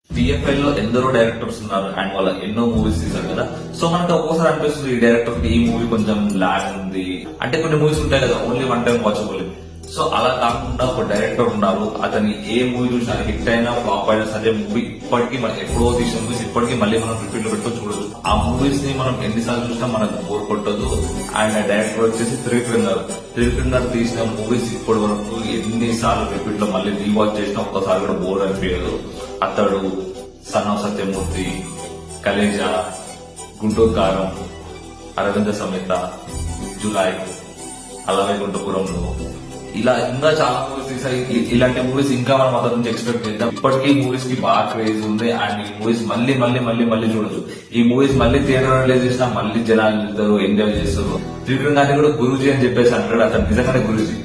టిఎఫ్ఎల్ లో ఎందరో డైరెక్టర్స్ ఉన్నారు అండ్ వాళ్ళ ఎన్నో మూవీస్ తీశారు కదా. సో మనకు ఒక్కోసారి అనిపిస్తుంది ఈ డైరెక్టర్ కి ఈ మూవీ కొంచెం లాగ్ ఉంది అంటే. కొన్ని మూవీస్ ఉంటాయి కదా only one time watchable. So అలా కాకుండా ఒక డైరెక్టర్ ఉన్నారు, అతని ఏ మూవీ చూసినా హిట్ అయినా ఫ్లాప్ అయినా సరే మూవీ ఇప్పటికీ మనం ఎప్పుడో తీసిన మూవీస్ ఇప్పటికీ మళ్ళీ మనం రిపీట్ లో పెట్టుకుని చూడొచ్చు. ఆ మూవీస్ ని మనం ఎన్నిసార్లు చూసినా మనకు బోర్ కొట్టదు. ఆయన డైరెక్టర్ వచ్చేసి త్రివిక్రమ్ గారు తీసిన మూవీస్ ఇప్పటి వరకు ఎన్నిసార్లు రిపీట్ లో మళ్ళీ రీవాచ్ చేసినా ఒక్కసారి కూడా బోర్ అనిపించదు. అతడు, సన్ ఆఫ్ సత్యమూర్తి, కలేజా, గుంటూరు కారం, అరవింద సమేత, జులై, అలవైకుంఠపురంలో, ఇలా ఇంకా చాలా మూవీస్ తీసాయి. ఇలాంటి మూవీస్ ఇంకా మనం అతని నుంచి ఎక్స్పెక్ట్ చేద్దాం. ఇప్పటికీ మూవీస్ కి బాగా క్రేజ్ ఉంది అండ్ ఈ మూవీస్ మళ్ళీ మళ్ళీ మళ్ళీ మళ్ళీ చూడొచ్చు. ఈ మూవీస్ మళ్ళీ థియేటర్ రిలీజ్ చేసినా మళ్ళీ జనాలు వెళ్తారు, ఎంజాయ్ చేస్తారు. త్రివిక్రమ్ గారిని కూడా గురూజీ అని చెప్పేసి అంటాడు, అతను నిజంగానే గురూజీ.